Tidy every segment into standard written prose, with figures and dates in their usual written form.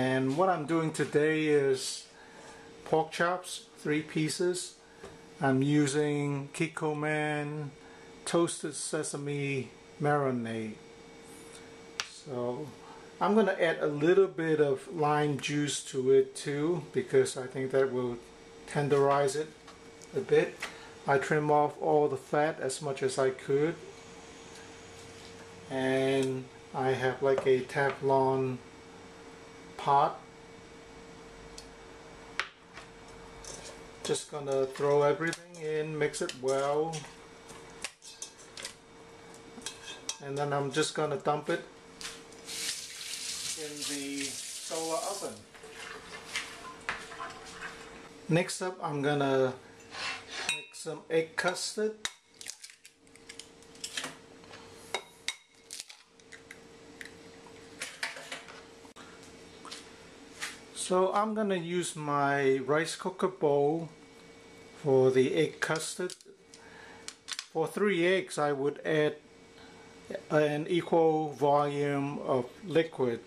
And what I'm doing today is pork chops, 3 pieces. I'm using Kikkoman toasted sesame marinade. So I'm going to add a little bit of lime juice to it too, because I think that will tenderize it a bit. I trim off all the fat as much as I could, and I have like a Teflon pot. Just gonna throw everything in, mix it well, and then I'm just gonna dump it in the solar oven. Next up, I'm gonna make some egg custard. So I'm gonna use my rice cooker bowl for the egg custard. For 3 eggs, I would add an equal volume of liquid,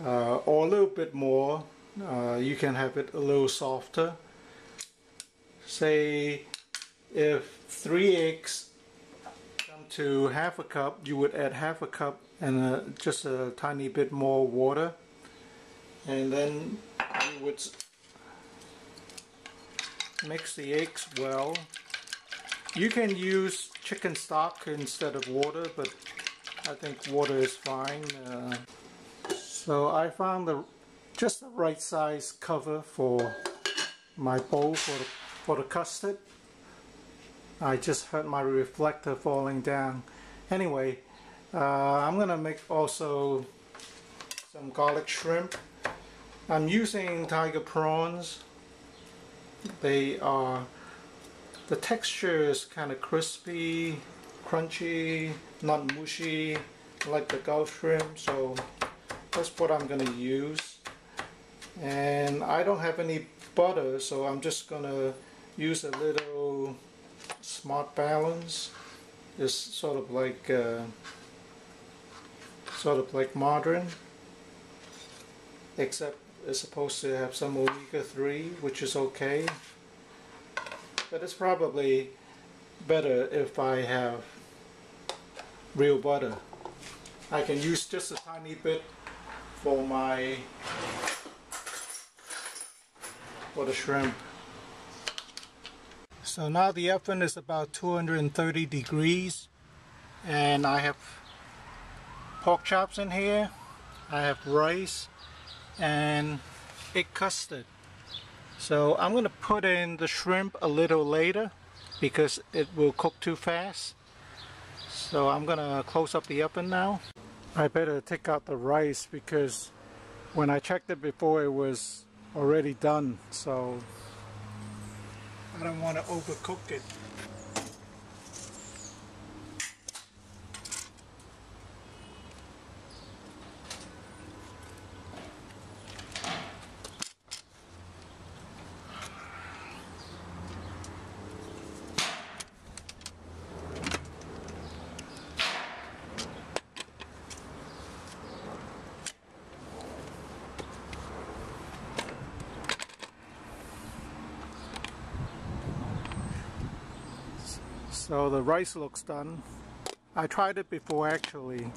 or a little bit more. You can have it a little softer. Say if 3 eggs come to half a cup, you would add half a cup and just a tiny bit more water. And then you would mix the eggs well. You can use chicken stock instead of water, but I think water is fine. So I found just the right size cover for my bowl for the custard. I just heard my reflector falling down. Anyway, I'm gonna make also some garlic shrimp. I'm using tiger prawns. The texture is kind of crispy, crunchy, not mushy like the Gulf shrimp, so that's what I'm going to use. And I don't have any butter, so I'm just going to use a little Smart Balance. It's sort of like margarine, except it's supposed to have some omega-3, which is okay, but it's probably better if I have real butter. I can use just a tiny bit for the shrimp. So now the oven is about 230 degrees, and I have pork chops in here, I have rice and egg custard. So I'm going to put in the shrimp a little later because it will cook too fast. So I'm going to close up the oven now. I better take out the rice because when I checked it before it was already done, so I don't want to overcook it. So the rice looks done. I tried it before actually.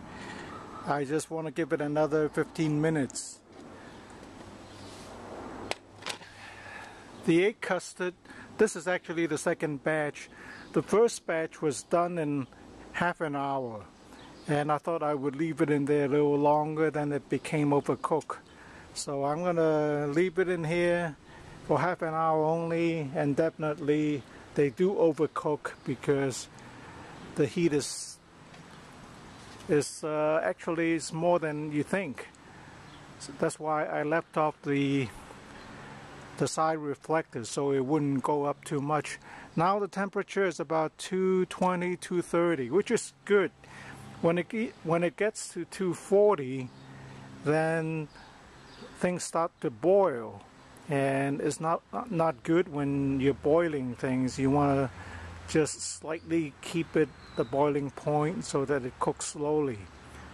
I just want to give it another 15 minutes. The egg custard, this is actually the second batch. The first batch was done in half an hour, and I thought I would leave it in there a little longer, then it became overcooked. So I'm gonna leave it in here for half an hour only, and definitely they do overcook because the heat is actually more than you think. So that's why I left off the side reflectors so it wouldn't go up too much. Now the temperature is about 220, 230, which is good. When it gets to 240, then things start to boil, and it's not good when you're boiling things. You want to just slightly keep it the boiling point so that it cooks slowly.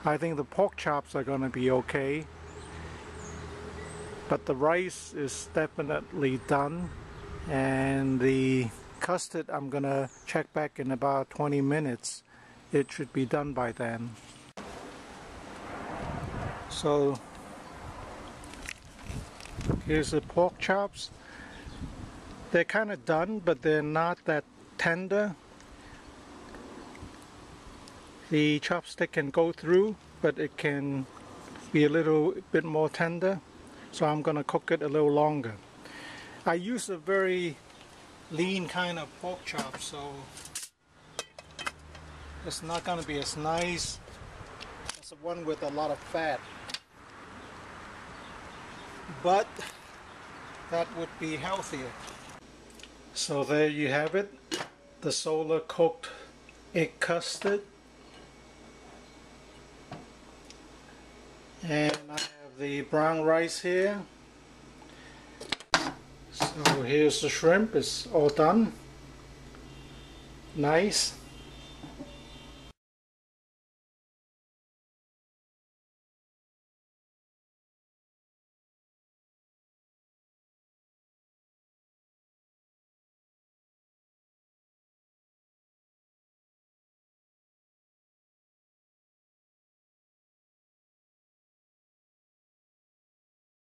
I think the pork chops are going to be okay. But the rice is definitely done, and the custard I'm gonna check back in about 20 minutes. It should be done by then. So here's the pork chops. They're kind of done, but they're not that tender. The chopstick can go through, but it can be a little bit more tender. So I'm gonna cook it a little longer. I use a very lean kind of pork chop, so it's not gonna be as nice as the one with a lot of fat. But that would be healthier. So there you have it, the solar cooked egg custard. And I have the brown rice here. So here's the shrimp, it's all done. Nice.